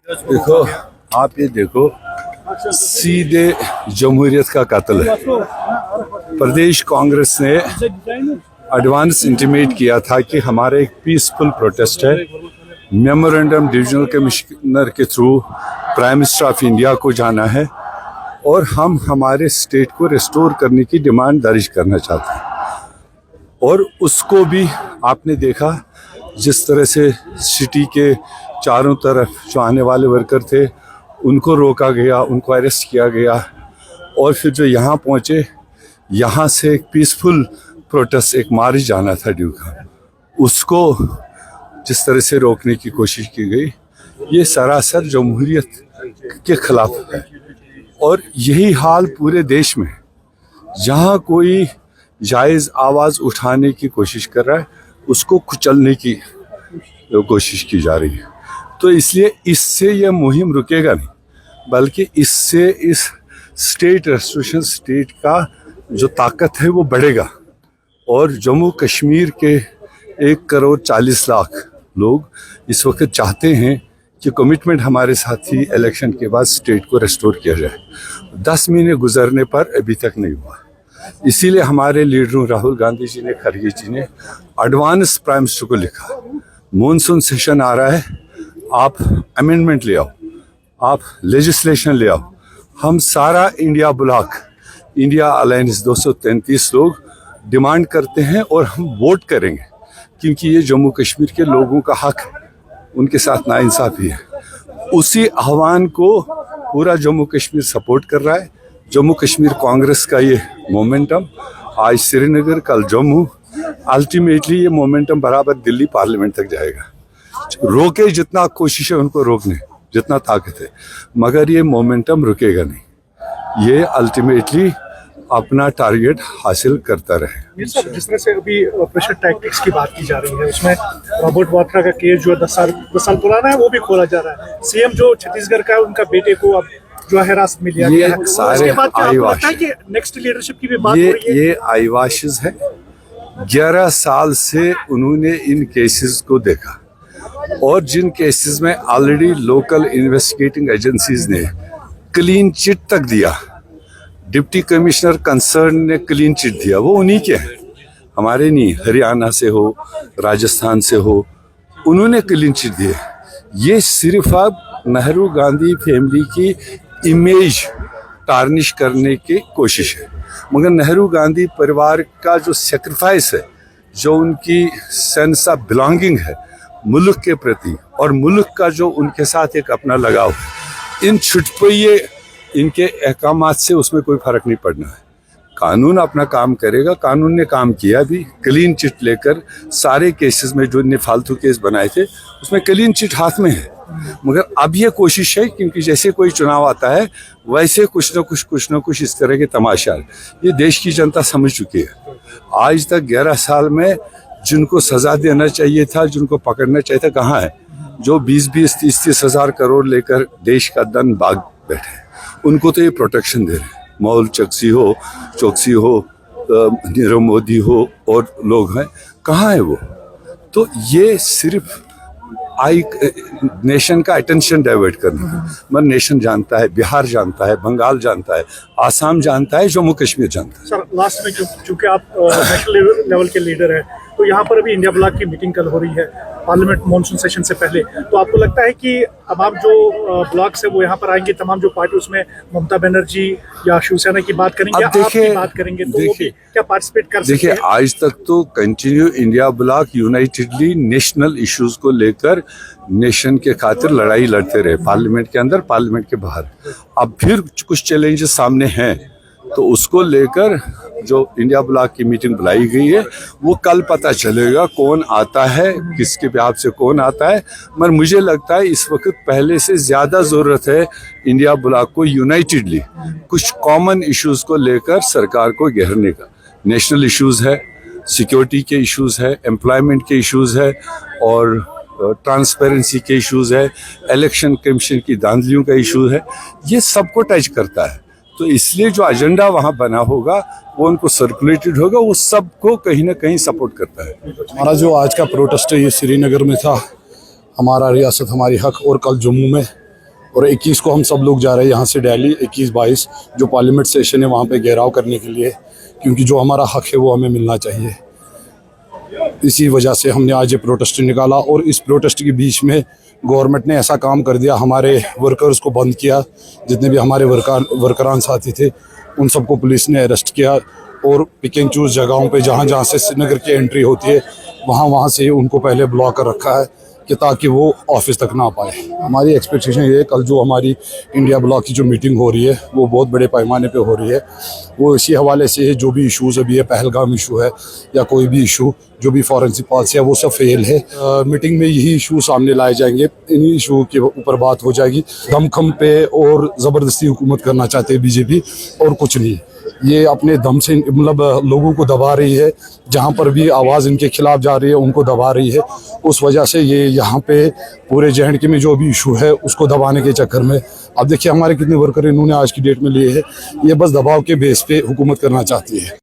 देखो, आप ये देखो, सीधे जमहूरियत का कत्ल है। प्रदेश कांग्रेस ने एडवांस इंटीमेट किया था कि हमारा एक पीसफुल प्रोटेस्ट है। मेमोरेंडम डिविजनल कमिश्नर के through prime minister of India को जाना है और हम हमारे स्टेट को रिस्टोर करने की डिमांड दर्ज करना चाहते हैं। और उसको भी आपने देखा, जिस तरह से सिटी के चारों तरफ जो आने वाले वर्कर थे उनको रोका गया, उनको अरेस्ट किया गया, और फिर जो यहाँ पहुँचे, यहाँ से एक पीसफुल प्रोटेस्ट, एक मार्च जाना था ड्यू का, उसको जिस तरह से रोकने की कोशिश की गई, ये सरासर जमहूरियत के खिलाफ है। और यही हाल पूरे देश में, जहाँ कोई जायज़ आवाज़ उठाने की कोशिश कर रहा है उसको कुचलने की कोशिश की जा रही है। तो इसलिए इससे यह मुहिम रुकेगा नहीं, बल्कि इससे इस स्टेट रेस्टोरेशन स्टेट का जो ताकत है वो बढ़ेगा। और जम्मू कश्मीर के 1,40,00,000 लोग इस वक्त चाहते हैं कि कमिटमेंट हमारे साथ ही इलेक्शन के बाद स्टेट को रेस्टोर किया जाए। 10 महीने गुजरने पर अभी तक नहीं हुआ। इसीलिए हमारे लीडरों राहुल गांधी जी ने, खड़गे जी ने एडवांस प्राइम मिनिस्टर को लिखा, मॉनसून सेशन आ रहा है, आप अमेंडमेंट ले आओ, आप लेजिस्लेशन ले आओ। हम सारा इंडिया ब्लॉक, इंडिया अलायंस 233 लोग डिमांड करते हैं और हम वोट करेंगे, क्योंकि ये जम्मू कश्मीर के लोगों का हक है, उनके साथ नाइंसाफ़ी है। उसी आह्वान को पूरा जम्मू कश्मीर सपोर्ट कर रहा है। जम्मू कश्मीर कांग्रेस का ये मोमेंटम आज श्रीनगर, कल जम्मू, अल्टीमेटली ये मोमेंटम बराबर दिल्ली पार्लियामेंट तक जाएगा। रोके जितना कोशिश है उनको रोकने, जितना ताकत है, मगर ये मोमेंटम रुकेगा नहीं। ये अल्टीमेटली अपना टारगेट हासिल करता रहे। जिस तरह से अभी ऑपरेशन टैक्टिक्स की बात की जा रही है, उसमें रॉबर्ट वाड्रा का केस जो 10 साल पुराना है वो भी खोला जा रहा है। सीएम जो छत्तीसगढ़ का है, उनका बेटे को अब जो हिरासत में लिया गया है, सारे नेक्स्ट लीडरशिप की भी बात हो रही है। ये आईवाशेस है। 11 साल से उन्होंने इन केसेस को देखा, और जिन केसेस में ऑलरेडी लोकल इन्वेस्टिगेटिंग एजेंसीज ने क्लीन चिट तक दिया, डिप्टी कमिश्नर कंसर्न ने क्लीन चिट दिया, वो उन्हीं के हैं, हमारे नहीं। हरियाणा से हो, राजस्थान से हो, उन्होंने क्लीन चिट दिए। ये सिर्फ अब नेहरू गांधी फैमिली की इमेज टार्निश करने की कोशिश है, मगर नेहरू गांधी परिवार का जो सेक्रीफाइस है, जो उनकी सेंस ऑफ बिलोंगिंग है मुल्क के प्रति, और मुल्क का जो उनके साथ एक अपना लगाव, इन छुटपुइये इनके अहकामात से उसमें कोई फर्क नहीं पड़ना है। कानून अपना काम करेगा। कानून ने काम किया भी, क्लीन चिट लेकर सारे केसेस में जो इनने फालतू केस बनाए थे उसमें क्लीन चिट हाथ में है। मगर अब ये कोशिश है, क्योंकि जैसे कोई चुनाव आता है वैसे कुछ न कुछ इस तरह के तमाशा ये देश की जनता समझ चुकी है। आज तक 11 साल में जिनको सजा देना चाहिए था, जिनको पकड़ना चाहिए था, कहाँ है? जो 20-20, 30-30 हज़ार करोड़ लेकर देश का धन बाग बैठे, उनको तो ये प्रोटेक्शन दे रहे हैं। मौल चौकसी हो, नीरव मोदी हो, और लोग हैं, कहाँ है वो? तो ये सिर्फ नेशन का अटेंशन डाइवर्ट करना है। मगर नेशन जानता है, बिहार जानता है, बंगाल जानता है, आसाम जानता है, जम्मू कश्मीर जानता है। सर, लास्ट में चूंकि आप नेशनल लेवल के लीडर हैं, तो यहाँ पर अभी इंडिया ब्लॉक की मीटिंग कल हो रही है पार्लियामेंट मॉनसून सेशन से पहले, तो आपको लगता है कि अब आप जो ब्लॉक्स है वो यहाँ पर आएंगे, तमाम जो पार्टी, उसमें ममता बनर्जी या शिवसेना की बात करेंगे, आप की बात करेंगे, तो वो भी क्या पार्टिसिपेट कर सकते हैं? देखिए, आज तक तो continue India block unitedly national issues को लेकर नेशन के खातिर लड़ाई लड़ते रहे, पार्लियामेंट के अंदर, पार्लियामेंट के बाहर। अब फिर कुछ चैलेंजेस सामने हैं, तो उसको लेकर जो इंडिया ब्लॉक की मीटिंग बुलाई गई है, वो कल पता चलेगा कौन आता है, किसके बिहाफ से कौन आता है। मगर मुझे लगता है इस वक्त पहले से ज़्यादा ज़रूरत है इंडिया ब्लॉक को यूनाइटेडली कुछ कॉमन इश्यूज़ को लेकर सरकार को घेरने का। नेशनल इश्यूज़ है, सिक्योरिटी के इश्यूज़ है, एम्प्लॉयमेंट के इश्यूज़ है, और ट्रांसपेरेंसी के इश्यूज़ है, इलेक्शन कमीशन की धांधलियों का इशू है, ये सबको टच करता है। तो इसलिए जो एजेंडा वहाँ बना होगा वो उनको सर्कुलेटेड होगा, वो सबको कहीं ना कहीं सपोर्ट करता है। हमारा जो आज का प्रोटेस्ट है ये श्रीनगर में था, हमारा रियासत हमारी हक, और कल जम्मू में और 21 को हम सब लोग जा रहे हैं यहाँ से दिल्ली, 21-22 जो पार्लियामेंट सेशन है वहाँ पे घेराव करने के लिए, क्योंकि जो हमारा हक है वो हमें मिलना चाहिए। इसी वजह से हमने आज ये प्रोटेस्ट निकाला और इस प्रोटेस्ट के बीच में गवर्नमेंट ने ऐसा काम कर दिया, हमारे वर्कर्स को बंद किया। जितने भी हमारे वर्करान साथी थे उन सबको पुलिस ने अरेस्ट किया और पिक एंड चूज जगहों पे जहाँ जहाँ से श्रीनगर की एंट्री होती है वहाँ से उनको पहले ब्लॉक कर रखा है कि ताकि वो ऑफिस तक ना पाए। हमारी एक्सपेक्टेशन ये है कल जो हमारी इंडिया ब्लॉक की जो मीटिंग हो रही है वो बहुत बड़े पैमाने पे हो रही है। वो इसी हवाले से है जो भी इश्यूज़ अभी है, पहलगाम इशू है या कोई भी इशू जो भी फॉरेंसिक पॉलिसी है वो सब फेल है। मीटिंग में यही इशू सामने लाए जाएंगे, इन्हीं इशू के ऊपर बात हो जाएगी। दमखम पे और ज़बरदस्ती हुकूमत करना चाहते हैं बीजेपी और कुछ नहीं। ये अपने दम से मतलब लोगों को दबा रही है, जहाँ पर भी आवाज़ इनके खिलाफ जा रही है उनको दबा रही है। उस वजह से ये यहाँ पे पूरे JNK में जो भी इशू है उसको दबाने के चक्कर में अब देखिए हमारे कितने वर्कर इन्होंने आज की डेट में लिए हैं। ये बस दबाव के बेस पे हुकूमत करना चाहती है।